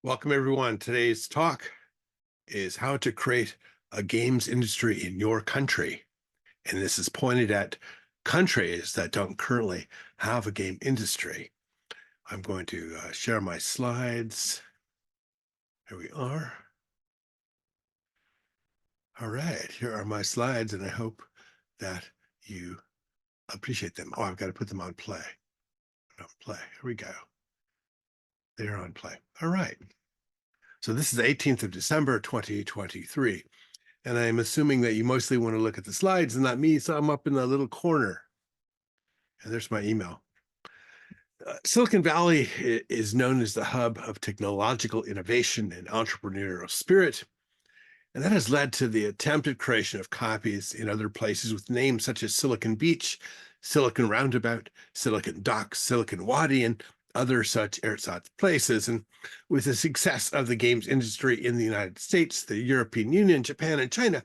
Welcome, everyone. Today's talk is how to create a games industry in your country. And this is pointed at countries that don't currently have a game industry. I'm going to share my slides. Here we are. All right, here are my slides, and I hope that you appreciate them. Oh, I've got to put them on play. On play. Here we go. They're on play. All right. So this is the 18th of December, 2023. And I'm assuming that you mostly want to look at the slides and not me, so I'm up in the little corner. And there's my email. Silicon Valley is known as the hub of technological innovation and entrepreneurial spirit. And that has led to the attempted creation of copies in other places with names such as Silicon Beach, Silicon Roundabout, Silicon Docks, Silicon Wadi, and other such ersatz places. And with the success of the games industry in the United States, the European Union, Japan, and China,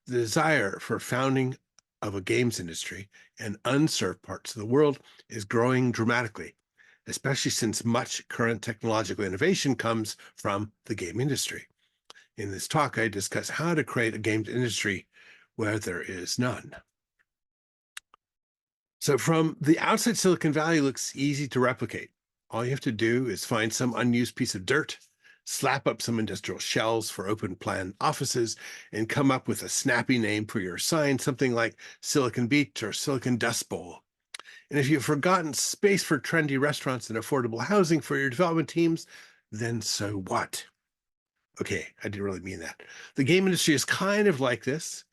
the desire for founding of a games industry in unserved parts of the world is growing dramatically, especially since much current technological innovation comes from the game industry. In this talk, I discuss how to create a games industry where there is none. So from the outside, Silicon Valley looks easy to replicate. All you have to do is find some unused piece of dirt, slap up some industrial shells for open plan offices, and come up with a snappy name for your sign, something like Silicon Beach or Silicon Dust Bowl. And if you've forgotten space for trendy restaurants and affordable housing for your development teams, then so what? Okay, I didn't really mean that. The game industry is kind of like this,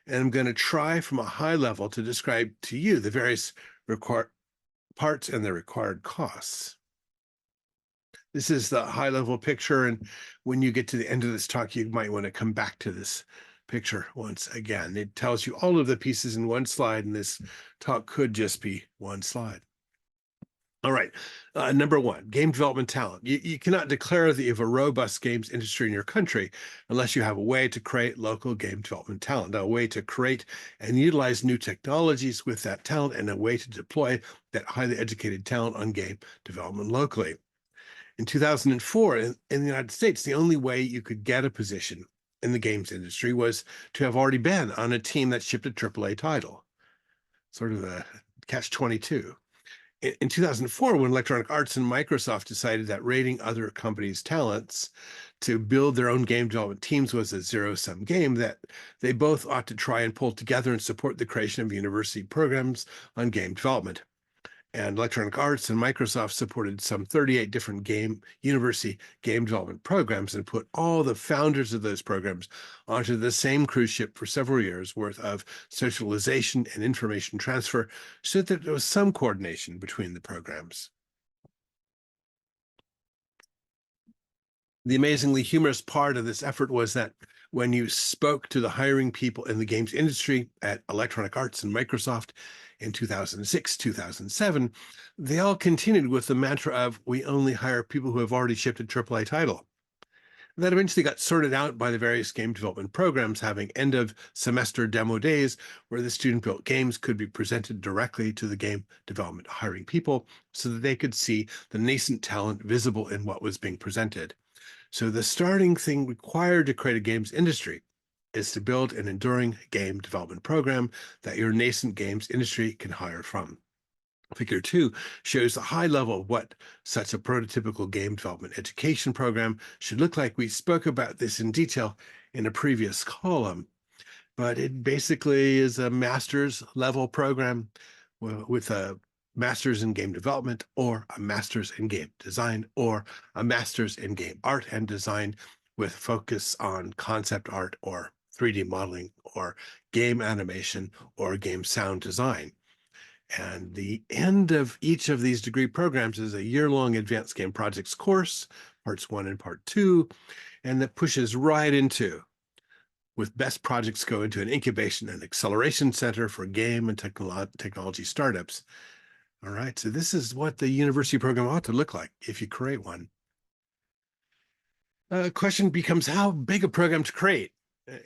and I'm going to try from a high level to describe to you the various required parts and the required costs. This is the high level picture, and when you get to the end of this talk, you might want to come back to this picture once again. It tells you all of the pieces in one slide, and this talk could just be one slide. All right, number one, game development talent. You cannot declare that you have a robust games industry in your country unless you have a way to create local game development talent, a way to create and utilize new technologies with that talent, and a way to deploy that highly educated talent on game development locally. In 2004, in the United States, the only way you could get a position in the games industry was to have already been on a team that shipped a AAA title, sort of a catch-22. In 2004, when Electronic Arts and Microsoft decided that rating other companies' talents to build their own game development teams was a zero-sum game, that they both ought to try and pull together and support the creation of university programs on game development. And Electronic Arts and Microsoft supported some 38 different university game development programs and put all the founders of those programs onto the same cruise ship for several years worth of socialization and information transfer so that there was some coordination between the programs. The amazingly humorous part of this effort was that when you spoke to the hiring people in the games industry at Electronic Arts and Microsoft in 2006, 2007, they all continued with the mantra of, we only hire people who have already shipped a AAA title. That eventually got sorted out by the various game development programs having end of semester demo days where the student built games could be presented directly to the game development hiring people so that they could see the nascent talent visible in what was being presented. So the starting thing required to create a games industry is to build an enduring game development program that your nascent games industry can hire from. Figure 2 shows the high level of what such a prototypical game development education program should look like. We spoke about this in detail in a previous column, but it basically is a master's level program with a master's in game development, or a master's in game design, or a master's in game art and design with focus on concept art or 3D modeling or game animation or game sound design. And the end of each of these degree programs is a year-long advanced game projects course, parts 1 and part 2, and that pushes right into, with best projects go into an incubation and acceleration center for game and technology startups. All right, so this is what the university program ought to look like if you create one. Question becomes how big a program to create.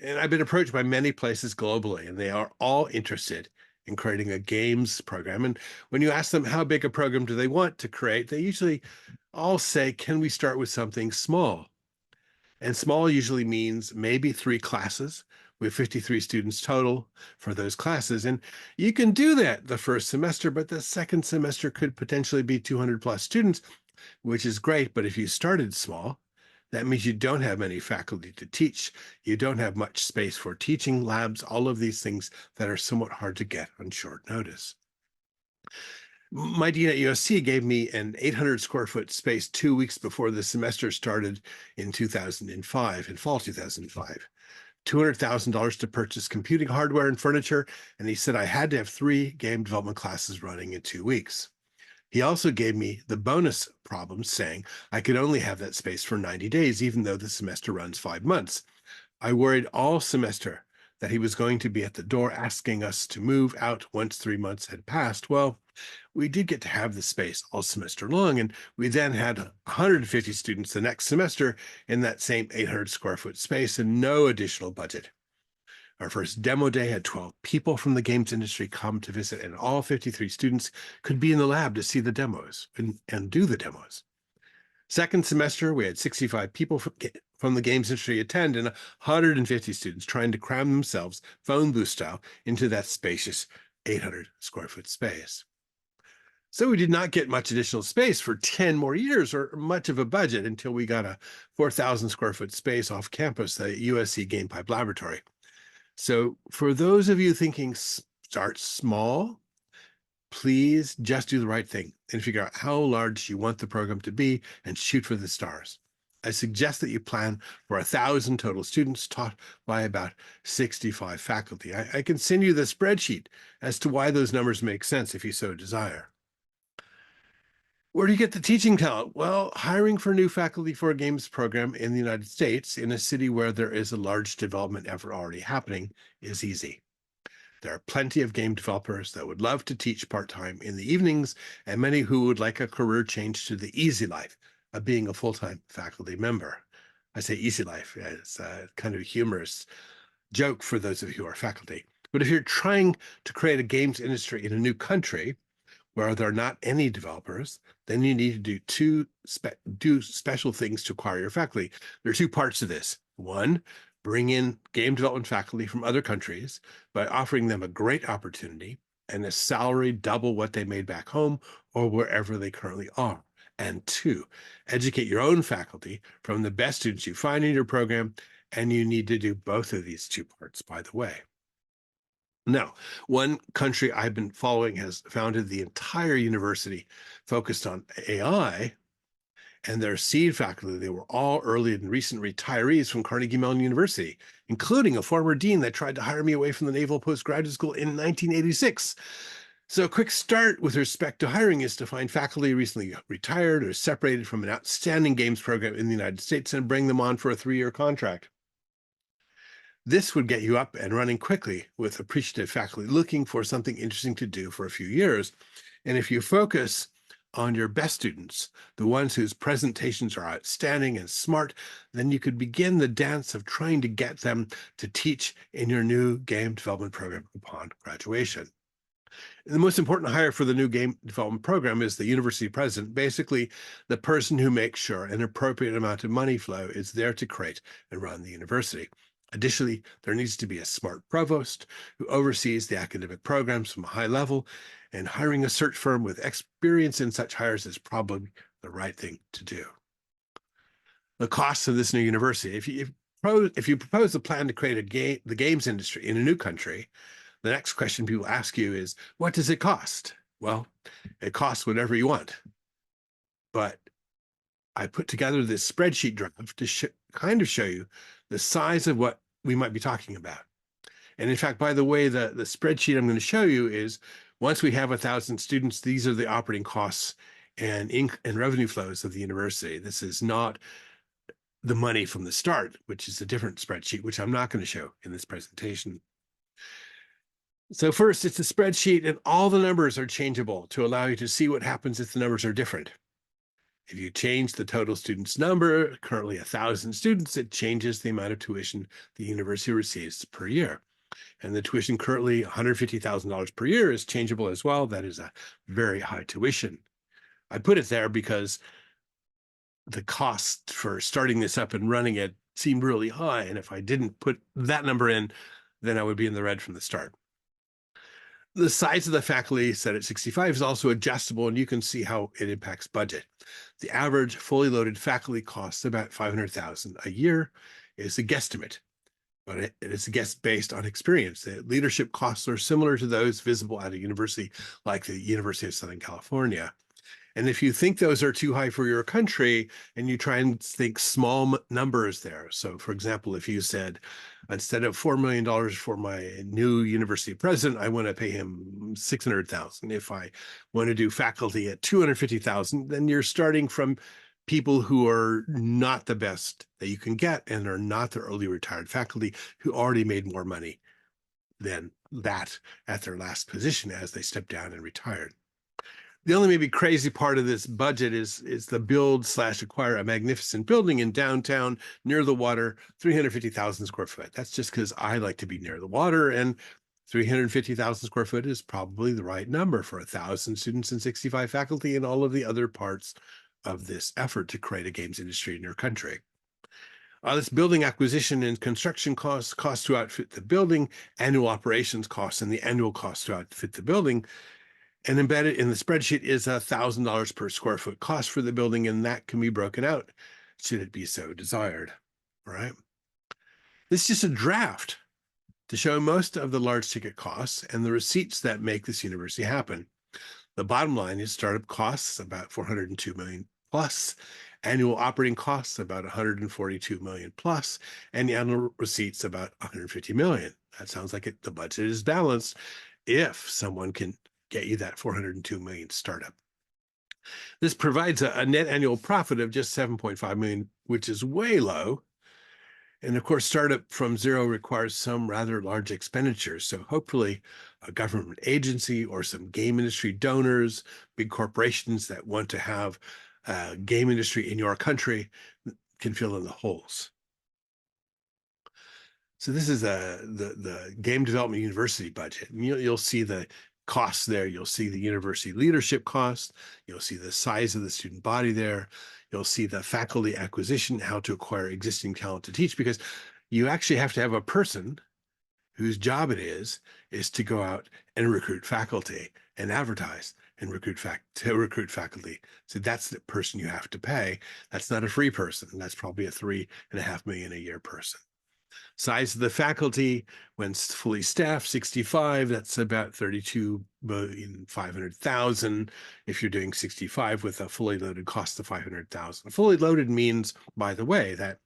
And I've been approached by many places globally, and they are all interested in creating a games program. And when you ask them how big a program do they want to create, they usually all say, can we start with something small? And small usually means maybe 3 classes with 53 students total for those classes. And you can do that the first semester, but the second semester could potentially be 200 plus students, which is great. But if you started small, that means you don't have many faculty to teach. You don't have much space for teaching labs, all of these things that are somewhat hard to get on short notice. My dean at USC gave me an 800 square foot space 2 weeks before the semester started in 2005, in fall 2005. $200,000 to purchase computing hardware and furniture, and he said I had to have 3 game development classes running in 2 weeks. He also gave me the bonus problem, saying I could only have that space for 90 days, even though the semester runs 5 months. I worried all semester that he was going to be at the door asking us to move out once 3 months had passed. Well, we did get to have the space all semester long, and we then had 150 students the next semester in that same 800 square foot space and no additional budget. Our first demo day had 12 people from the games industry come to visit, and all 53 students could be in the lab to see the demos and do the demos. Second semester, we had 65 people from the games industry attend and 150 students trying to cram themselves, phone booth style, into that spacious 800 square foot space. So we did not get much additional space for 10 more years or much of a budget until we got a 4,000 square foot space off campus, the USC Game Pipe Laboratory. So for those of you thinking start small, please just do the right thing and figure out how large you want the program to be and shoot for the stars. I suggest that you plan for 1,000 total students taught by about 65 faculty. I can send you the spreadsheet as to why those numbers make sense if you so desire. Where do you get the teaching talent? Well, hiring for new faculty for a games program in the United States in a city where there is a large development effort already happening is easy. There are plenty of game developers that would love to teach part-time in the evenings, and many who would like a career change to the easy life of being a full-time faculty member. I say easy life as a kind of humorous joke for those of you who are faculty. But if you're trying to create a games industry in a new country, where there are not any developers, then you need to do special things to acquire your faculty. There are 2 parts to this. One, bring in game development faculty from other countries by offering them a great opportunity and a salary double what they made back home or wherever they currently are. And 2, educate your own faculty from the best students you find in your program, and you need to do both of these 2 parts, by the way. Now, one country I've been following has founded the entire university focused on AI, and their seed faculty, they were all early and recent retirees from Carnegie Mellon University, including a former dean that tried to hire me away from the Naval Postgraduate School in 1986. So a quick start with respect to hiring is to find faculty recently retired or separated from an outstanding games program in the United States and bring them on for a 3-year contract. This would get you up and running quickly with appreciative faculty looking for something interesting to do for a few years. And if you focus on your best students, the ones whose presentations are outstanding and smart, then you could begin the dance of trying to get them to teach in your new game development program upon graduation. The most important hire for the new game development program is the university president, basically the person who makes sure an appropriate amount of money flow is there to create and run the university. Additionally, there needs to be a smart provost who oversees the academic programs from a high level, and hiring a search firm with experience in such hires is probably the right thing to do. The costs of this new university, if you propose a plan to create the games industry in a new country, the next question people ask you is, what does it cost? Well, it costs whatever you want. But I put together this spreadsheet draft to kind of show you the size of what we might be talking about. And in fact, by the way, the spreadsheet I'm going to show you is once we have 1,000 students, these are the operating costs and revenue flows of the university. This is not the money from the start, which is a different spreadsheet, which I'm not going to show in this presentation. So first, it's a spreadsheet, and all the numbers are changeable to allow you to see what happens if the numbers are different. If you change the total students number, currently 1,000 students, it changes the amount of tuition the university receives per year. And the tuition currently $150,000 per year is changeable as well. That is a very high tuition. I put it there because the cost for starting this up and running it seemed really high. And if I didn't put that number in, then I would be in the red from the start. The size of the faculty set at 65 is also adjustable, and you can see how it impacts budget. The average fully loaded faculty costs about $500,000 a year is a guesstimate, but it is a guess based on experience. The leadership costs are similar to those visible at a university like the University of Southern California. And if you think those are too high for your country and you try and think small numbers there. So for example, if you said, instead of $4 million for my new university president, I want to pay him 600,000. If I want to do faculty at 250,000, then you're starting from people who are not the best that you can get and are not the early retired faculty who already made more money than that at their last position as they stepped down and retired. The only maybe crazy part of this budget is the build/acquire a magnificent building in downtown near the water, 350,000 square foot. That's just because I like to be near the water, and 350,000 square foot is probably the right number for 1,000 students and 65 faculty and all of the other parts of this effort to create a games industry in your country. This building acquisition and construction costs to outfit the building, annual operations costs, and the annual cost to outfit the building. And embedded in the spreadsheet is $1,000 per square foot cost for the building, and that can be broken out should it be so desired. All right. This is just a draft to show most of the large ticket costs and the receipts that make this university happen. The bottom line is startup costs about $402 million plus, annual operating costs about $142 million plus, and the annual receipts about $150 million. That sounds like the budget is balanced if someone can get you that $402 million startup. This provides a net annual profit of just $7.5 million, which is way low. And of course, startup from zero requires some rather large expenditures. So hopefully a government agency or some game industry donors, big corporations that want to have a game industry in your country can fill in the holes. So this is the Game Development University budget. And you'll see the costs there. You'll see the university leadership costs. You'll see the size of the student body there. You'll see the faculty acquisition, how to acquire existing talent to teach, because you actually have to have a person whose job it is to go out and recruit faculty and advertise and recruit faculty. So that's the person you have to pay. That's not a free person. That's probably a $3.5 million a year person. Size of the faculty, when fully staffed, 65, that's about 32,500,000. If you're doing 65 with a fully loaded cost of 500,000. Fully loaded means, by the way, that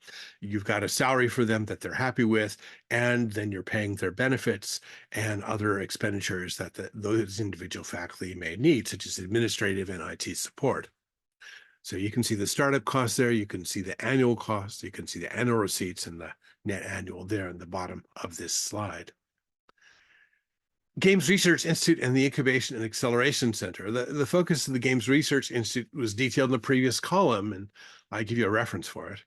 you've got a salary for them that they're happy with, and then you're paying their benefits and other expenditures that those individual faculty may need, such as administrative and IT support. So you can see the startup costs there. You can see the annual costs. You can see the annual receipts and the net annual there in the bottom of this slide. Games Research Institute and the Incubation and Acceleration Center. The focus of the Games Research Institute was detailed in the previous column, and I give you a reference for it.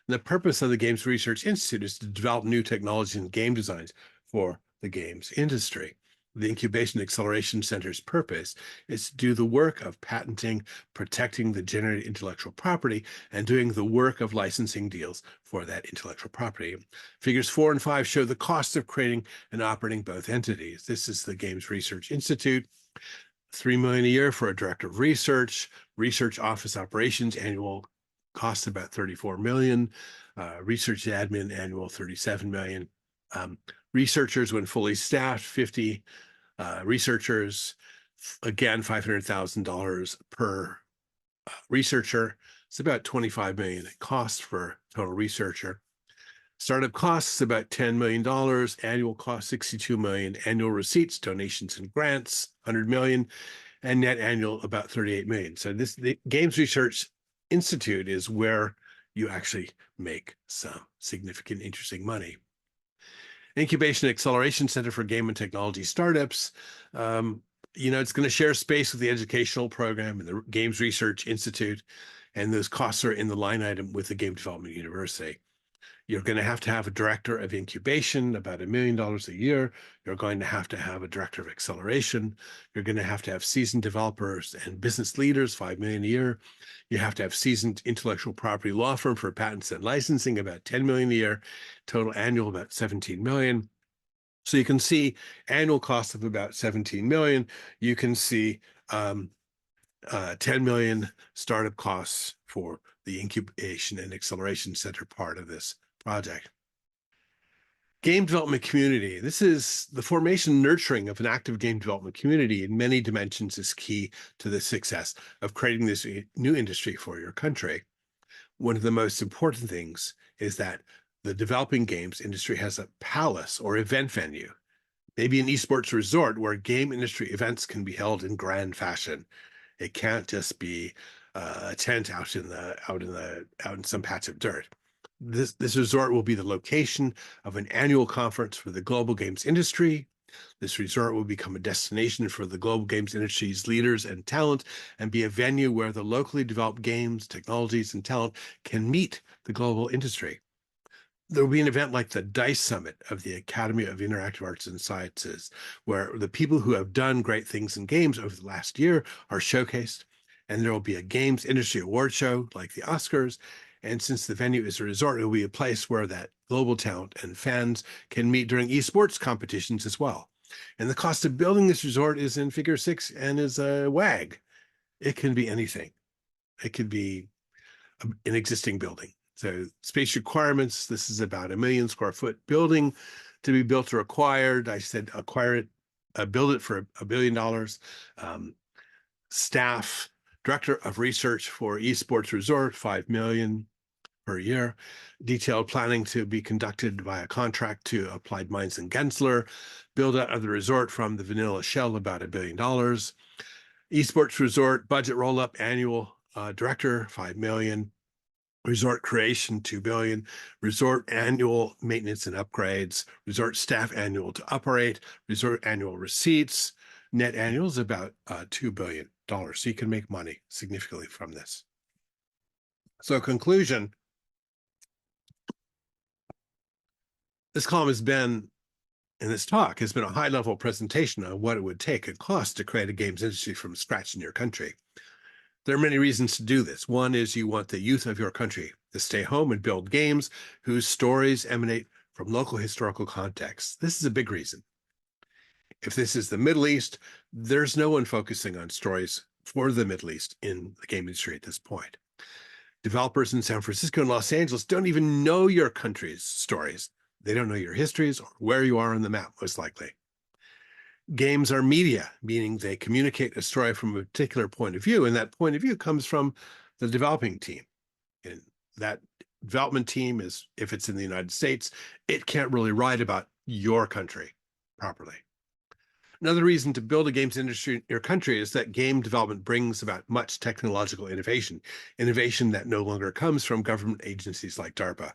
And the purpose of the Games Research Institute is to develop new technologies and game designs for the games industry. The Incubation Acceleration Center's purpose is to do the work of patenting, protecting the generated intellectual property, and doing the work of licensing deals for that intellectual property. Figures 4 and 5 show the cost of creating and operating both entities. This is the Games Research Institute, $3 million a year for a director of research office operations, annual cost about $34 million, research admin annual $37 million. Researchers, when fully staffed, 50 researchers, again, $500,000 per researcher. It's about $25 million in cost for total researcher. Startup costs about $10 million, annual cost $62 million, annual receipts, donations and grants, $100 million, and net annual about $38 million. So the Games Research Institute is where you actually make some significant, interesting money. Incubation Acceleration Center for Game and Technology Startups. It's going to share space with the educational program and the Games Research Institute, and those costs are in the line item with the Game Development University. You're going to have a director of incubation, about $1 million a year. You're going to have a director of acceleration. You're going to have seasoned developers and business leaders, 5 million a year. You have to have seasoned intellectual property law firm for patents and licensing, about 10 million a year. Total annual, about 17 million. So you can see annual cost of about 17 million. You can see 10 million startup costs for the incubation and acceleration center part of this project. Game development community. This is the formation and nurturing of an active game development community in many dimensions is key to the success of creating this new industry for your country. One of the most important things is that the developing games industry has a palace or event venue, maybe an esports resort where game industry events can be held in grand fashion. It can't just be a tent out in some patch of dirt. This resort will be the location of an annual conference for the global games industry. This resort will become a destination for the global games industry's leaders and talent and be a venue where the locally developed games, technologies, and talent can meet the global industry. There will be an event like the DICE Summit of the Academy of Interactive Arts and Sciences, where the people who have done great things in games over the last year are showcased. And there will be a games industry award show like the Oscars. And since the venue is a resort, it will be a place where that global talent and fans can meet during esports competitions as well. And the cost of building this resort is in figure 6 and is a WAG. It can be anything. It could be an existing building. So space requirements, this is about 1 million square foot building to be built or acquired. I said acquire it, build it for $1 billion. Staff, director of research for esports resort, 5 million per year. Detailed planning to be conducted via contract to Applied Minds and Gensler. Build out of the resort from the vanilla shell, about $1 billion. Esports resort budget roll up annual director, 5 million. Resort creation, 2 billion. Resort annual maintenance and upgrades. Resort staff annual to operate. Resort annual receipts. Net annual is about $2 billion. So you can make money significantly from this. So conclusion, this column has been, and this talk has been a high-level presentation on what it would take and cost to create a games industry from scratch in your country. There are many reasons to do this. One is you want the youth of your country to stay home and build games whose stories emanate from local historical contexts. This is a big reason. If this is the Middle East, there's no one focusing on stories for the Middle East in the game industry at this point. Developers in San Francisco and Los Angeles don't even know your country's stories. They don't know your histories or where you are on the map, most likely. Games are media, meaning they communicate a story from a particular point of view, and that point of view comes from the developing team. And that development team is, if it's in the United States, it can't really write about your country properly. Another reason to build a games industry in your country is that game development brings about much technological innovation that no longer comes from government agencies like DARPA.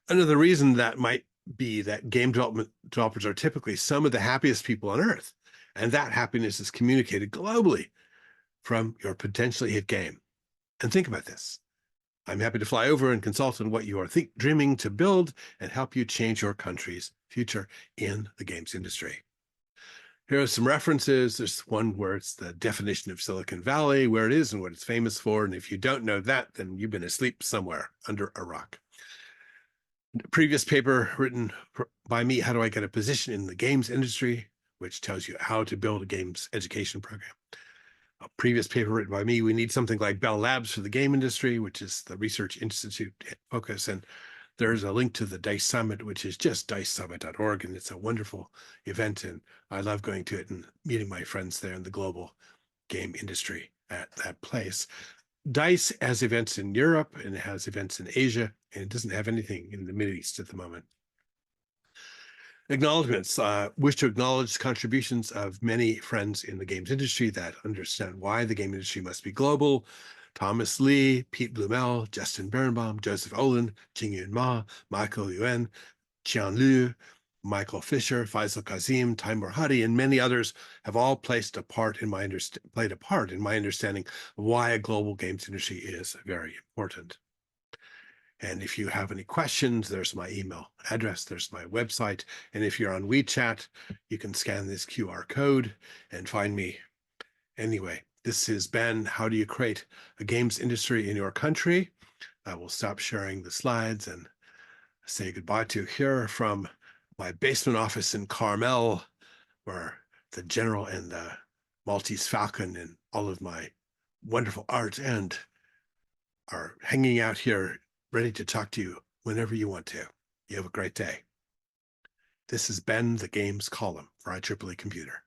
Another reason that might be that game developers are typically some of the happiest people on earth, and that happiness is communicated globally from your potentially hit game. And think about this. I'm happy to fly over and consult on what you are dreaming to build and help you change your country's future in the games industry. Here are some references. There's one where it's the definition of Silicon Valley, where it is and what it's famous for. And if you don't know that, then you've been asleep somewhere under a rock. Previous paper written by me, How Do I Get a Position in the Games Industry, which tells you how to build a games education program. A previous paper written by me, We Need Something Like Bell Labs for the Game Industry, which is the Research Institute focus. And there's a link to the DICE Summit, which is just dicesummit.org, and it's a wonderful event, and I love going to it and meeting my friends there in the global game industry at that place. DICE has events in Europe, and it has events in Asia, and it doesn't have anything in the Middle East at the moment. Acknowledgements. Wish to acknowledge contributions of many friends in the games industry that understand why the game industry must be global. Thomas Lee, Pete Blumel, Justin Berenbaum, Joseph Olin, Jingyun Ma, Michael Yuen, Qian Liu, Michael Fisher, Faisal Kazim, Timur Hadi, and many others have all played a part in my understanding of why a global games industry is very important. And if you have any questions, there's my email address, there's my website. And if you're on WeChat, you can scan this QR code and find me. Anyway, this has been How Do You Create a Games Industry in Your Country? I will stop sharing the slides and say goodbye to here from my basement office in Carmel, where the General and the Maltese Falcon and all of my wonderful art and are hanging out here ready to talk to you whenever you want to. You have a great day. This has been the Games Column for IEEE Computer.